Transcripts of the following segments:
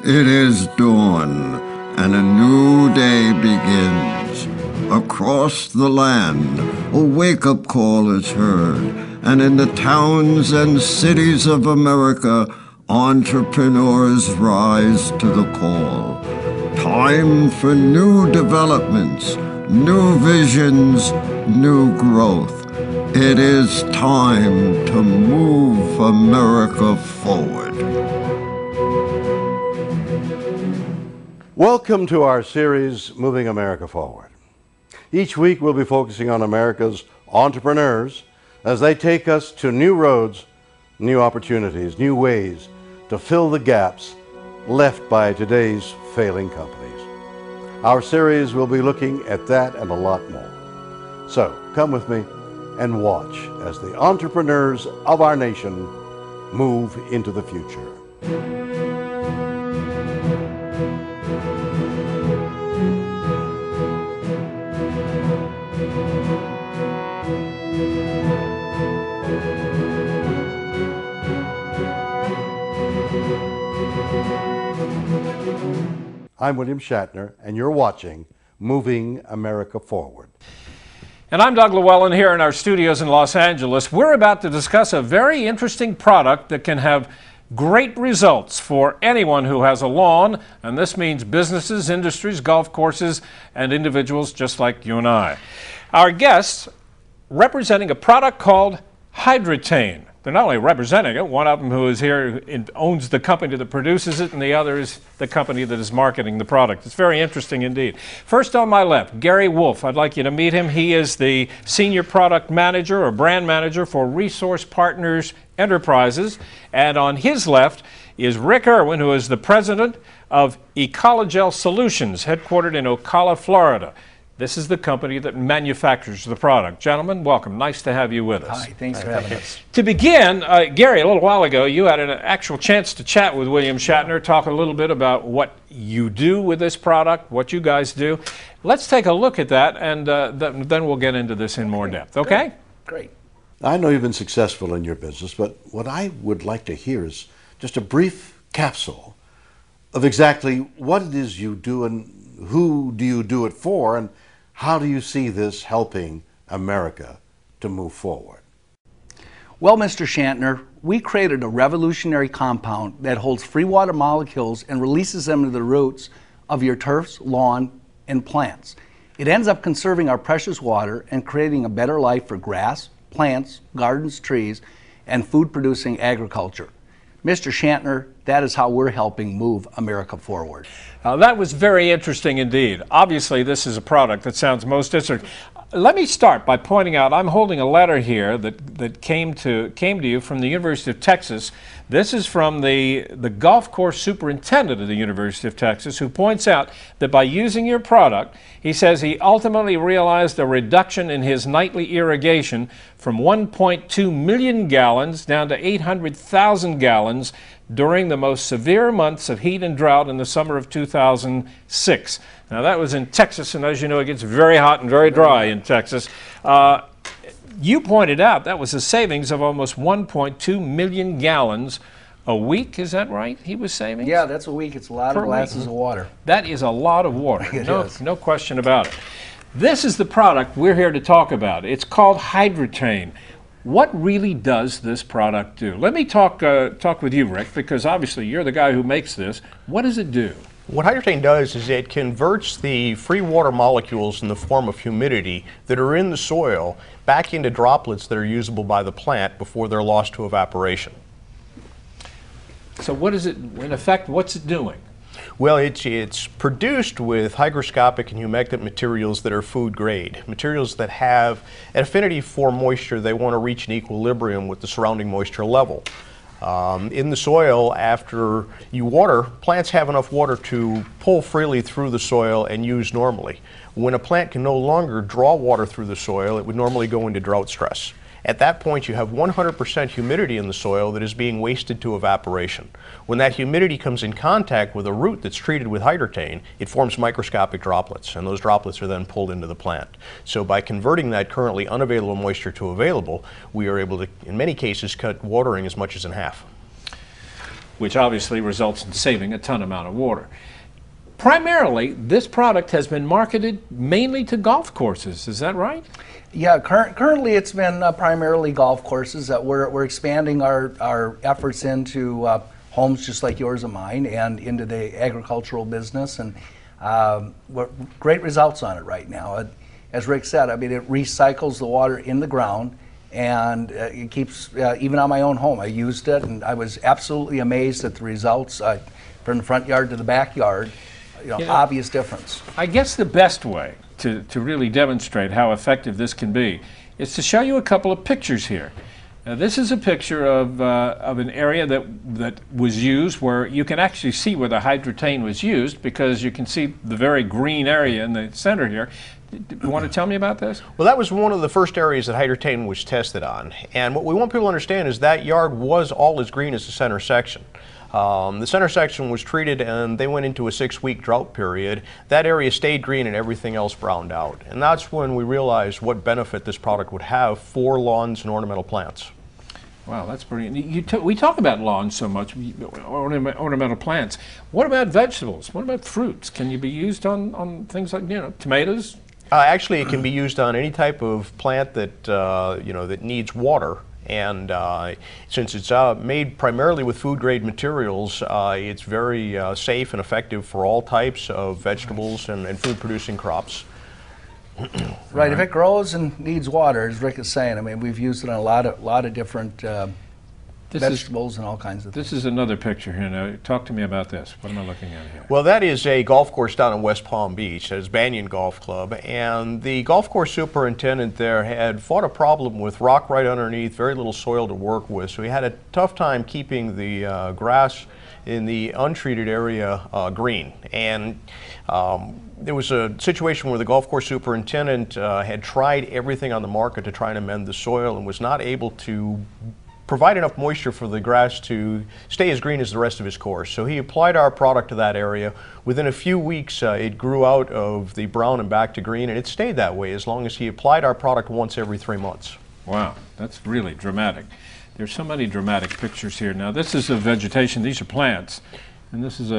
It is dawn, and a new day begins. Across the land, a wake-up call is heard, and in the towns and cities of America, entrepreneurs rise to the call. Time for new developments, new visions, new growth. It is time to move America forward. Welcome to our series, Moving America Forward. Each week we'll be focusing on America's entrepreneurs as they take us to new roads, new opportunities, new ways to fill the gaps left by today's failing companies. Our series will be looking at that and a lot more. So come with me and watch as the entrepreneurs of our nation move into the future. I'm William Shatner, and you're watching Moving America Forward. And I'm Doug Llewellyn here in our studios in Los Angeles. We're about to discuss a very interesting product that can have great results for anyone who has a lawn, and this means businesses, industries, golf courses, and individuals just like you and I. Our guests representing a product called Hydretain. They're not only representing it, one of them who is here owns the company that produces it, and the other is the company that is marketing the product. It's very interesting indeed. First on my left, Gary Wolf. I'd like you to meet him. He is the Senior Product Manager or Brand Manager for Resource Partners Enterprises. And on his left is Rick Irwin, who is the President of Ecologel Solutions, headquartered in Ocala, Florida. This is the company that manufactures the product. Gentlemen, welcome. Nice to have you with us. Hi, thanks for having us. To begin, Gary, a little while ago, you had an actual chance to chat with William Shatner, talk a little bit about what you do with this product, what you guys do. Let's take a look at that, and then we'll get into this in more depth, okay? Good. Great. I know you've been successful in your business, but what I would like to hear is just a brief capsule of exactly what it is you do and who do you do it for, and how do you see this helping America to move forward? Well, Mr. Shatner, we created a revolutionary compound that holds free water molecules and releases them to the roots of your turfs, lawn, and plants. It ends up conserving our precious water and creating a better life for grass, plants, gardens, trees, and food-producing agriculture. Mr. Shatner, that is how we're helping move America forward. That was very interesting indeed. Obviously, this is a product that sounds most interesting. Let me start by pointing out, I'm holding a letter here that came to you from the University of Texas. This is from the golf course superintendent of the University of Texas, who points out that by using your product, he says he ultimately realized a reduction in his nightly irrigation from 1.2 million gallons down to 800,000 gallons during the most severe months of heat and drought in the summer of 2006. Now that was in Texas, and as you know, it gets very hot and very dry in Texas. You pointed out that was a savings of almost 1.2 million gallons a week. Is that right? He was saving? Yeah, that's a week. It's a lot of glasses of water. That is a lot of water. It is. No question about it. This is the product we're here to talk about. It's called Hydretain. What really does this product do? Let me talk with you, Rick, because obviously you're the guy who makes this. What does it do? What Hydretain does is it converts the free water molecules in the form of humidity that are in the soil back into droplets that are usable by the plant before they're lost to evaporation. So what is it, in effect, what's it doing? Well, it's produced with hygroscopic and humectant materials that are food grade, materials that have an affinity for moisture. They want to reach an equilibrium with the surrounding moisture level. In the soil, after you water, plants have enough water to pull freely through the soil and use normally. When a plant can no longer draw water through the soil, it would normally go into drought stress. At that point, you have 100% humidity in the soil that is being wasted to evaporation. When that humidity comes in contact with a root that's treated with Hydretain, it forms microscopic droplets, and those droplets are then pulled into the plant. So by converting that currently unavailable moisture to available, we are able to, in many cases, cut watering as much as in half. which obviously results in saving a ton amount of water. Primarily, this product has been marketed mainly to golf courses. Is that right? Yeah, currently it's been primarily golf courses. We're expanding our efforts into homes just like yours and mine, and into the agricultural business, and great results on it right now. As Rick said, I mean, it recycles the water in the ground, and it keeps, even on my own home, I used it, and I was absolutely amazed at the results from the front yard to the backyard. Obvious difference. I guess the best way to really demonstrate how effective this can be is to show you a couple of pictures here. Now, this is a picture of an area that was used, where you can actually see where the Hydretain was used, because you can see the very green area in the center here. Do you want to tell me about this? Well, that was one of the first areas that Hydretain was tested on. And what we want people to understand is that yard was all as green as the center section. The center section was treated, and they went into a 6-week drought period. That area stayed green and everything else browned out. And that's when we realized what benefit this product would have for lawns and ornamental plants. Wow, that's brilliant. We talk about lawns so much, ornamental plants. What about vegetables? What about fruits? Can you be used on things like, tomatoes? Actually, it can be used on any type of plant that, that needs water. And since it's made primarily with food-grade materials, it's very safe and effective for all types of vegetables and food-producing crops. Right. If it grows and needs water, as Rick is saying, I mean, we've used it on a lot of different vegetables and all kinds of things. This is another picture here. Now, talk to me about this. What am I looking at here? Well, that is a golf course down in West Palm Beach. That is Banyan Golf Club. And the golf course superintendent there had fought a problem with rock right underneath, very little soil to work with. So he had a tough time keeping the grass in the untreated area green. And there was a situation where the golf course superintendent had tried everything on the market to try and amend the soil, and was not able to provide enough moisture for the grass to stay as green as the rest of his course. So he applied our product to that area. Within a few weeks, it grew out of the brown and back to green, and it stayed that way as long as he applied our product once every 3 months. Wow, that's really dramatic. There's so many dramatic pictures here. Now, this is a vegetation. These are plants, and this is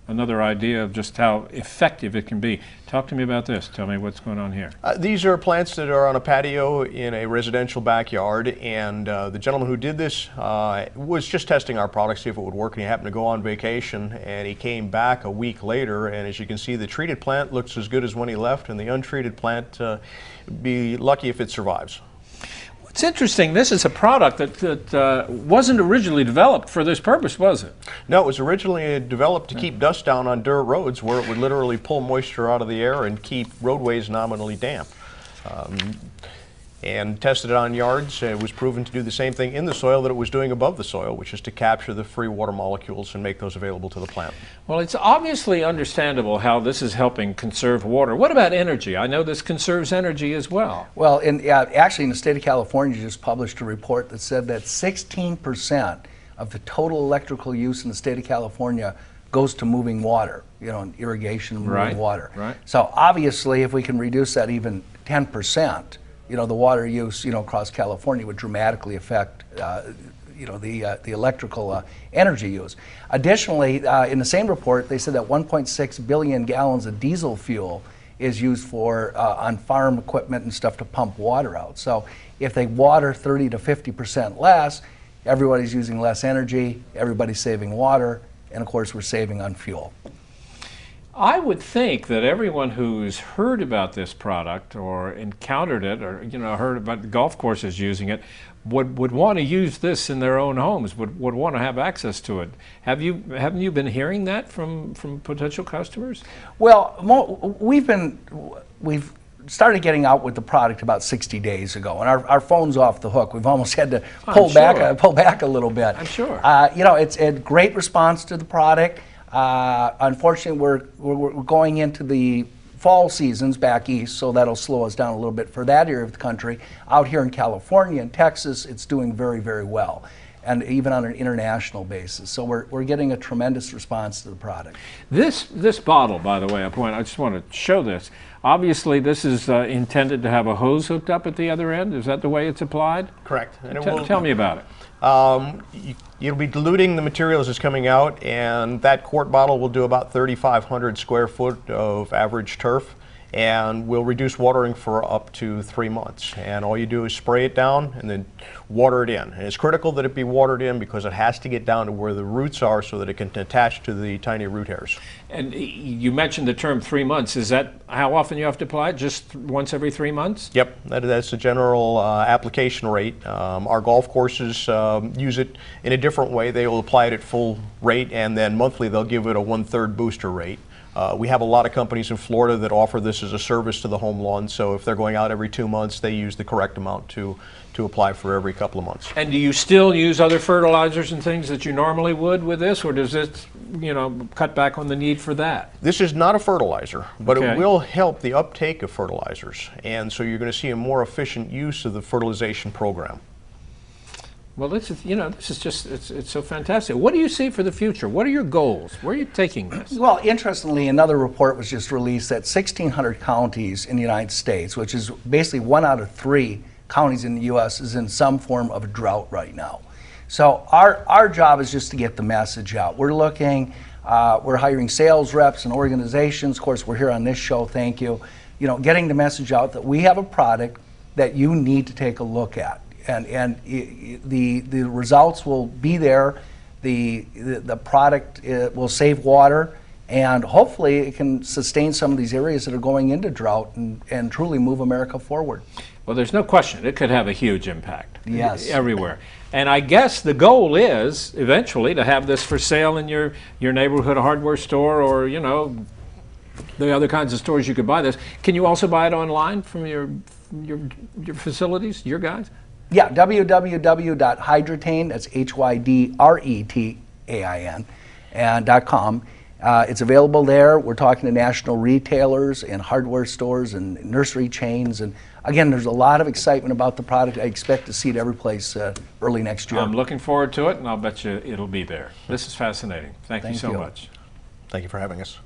another idea of just how effective it can be. Talk to me about this. Tell me what's going on here. These are plants that are on a patio in a residential backyard, and the gentleman who did this was just testing our product, see if it would work, and he happened to go on vacation, and he came back a week later, and as you can see, the treated plant looks as good as when he left, and the untreated plant, be lucky if it survives. It's interesting. This is a product that wasn't originally developed for this purpose, was it? No, it was originally developed to keep dust down on dirt roads, where it would literally pull moisture out of the air and keep roadways nominally damp. And tested it on yards, it was proven to do the same thing in the soil that it was doing above the soil, which is to capture the free water molecules and make those available to the plant. Well, it's obviously understandable how this is helping conserve water. What about energy? I know this conserves energy as well. Well, actually, in the state of California, just published a report that said that 16% of the total electrical use in the state of California goes to moving water, irrigation, moving water. Right. So obviously, if we can reduce that even 10%, the water use, across California would dramatically affect, the electrical energy use. Additionally, in the same report, they said that 1.6 billion gallons of diesel fuel is used for on farm equipment and stuff to pump water out. So if they water 30 to 50% less, everybody's using less energy, everybody's saving water, and of course we're saving on fuel. I would think that everyone who's heard about this product or encountered it, or heard about the golf courses using it, would want to use this in their own homes, would want to have access to it. Haven't you been hearing that from potential customers? Well, we've started getting out with the product about 60 days ago, and our phone's off the hook. We've almost had to pull back a little bit. I'm sure. It's a great response to the product. Unfortunately, we're going into the fall seasons back east, so that'll slow us down a little bit for that area of the country. Out here in California and Texas, it's doing very, very well. and even on an international basis. So we're getting a tremendous response to the product. This bottle, by the way, I just want to show this. Obviously, this is intended to have a hose hooked up at the other end. Is that the way it's applied? Correct. And Tell me about it. You'll be diluting the materials that's coming out, and that quart bottle will do about 3,500 square foot of average turf, and will reduce watering for up to 3 months. And all you do is spray it down and then water it in. And it's critical that it be watered in because it has to get down to where the roots are so that it can attach to the tiny root hairs. And you mentioned the term 3 months. Is that how often you have to apply it? Just once every 3 months? Yep, that's the general application rate. Our golf courses use it in a different way. They will apply it at full rate, and then monthly they'll give it a 1/3 booster rate. We have a lot of companies in Florida that offer this as a service to the home lawn, so if they're going out every 2 months, they use the correct amount to apply for every couple of months. And do you still use other fertilizers and things that you normally would with this, or does it, cut back on the need for that? This is not a fertilizer, but Okay. it will help the uptake of fertilizers, and so you're going to see a more efficient use of the fertilization program. Well, this is just, it's so fantastic. What do you see for the future? What are your goals? Where are you taking this? Well, interestingly, another report was just released that 1,600 counties in the United States, which is basically 1 out of 3 counties in the U.S., is in some form of a drought right now. So our job is just to get the message out. We're looking, we're hiring sales reps and organizations. Of course, we're here on this show, thank you. Getting the message out that we have a product that you need to take a look at. And the results will be there. The product will save water, and hopefully it can sustain some of these areas that are going into drought and truly move America forward. Well, there's no question it could have a huge impact. Yes. Everywhere. And I guess the goal is eventually to have this for sale in your neighborhood hardware store, or the other kinds of stores you could buy this. Can you also buy it online from your facilities, your guys? Yeah, www.Hydretain, that's Hydretain, and .com. It's available there. We're talking to national retailers and hardware stores and nursery chains. And again, there's a lot of excitement about the product. I expect to see it every place early next year. I'm looking forward to it, and I'll bet you it'll be there. This is fascinating. Thank you so much. Thank you for having us.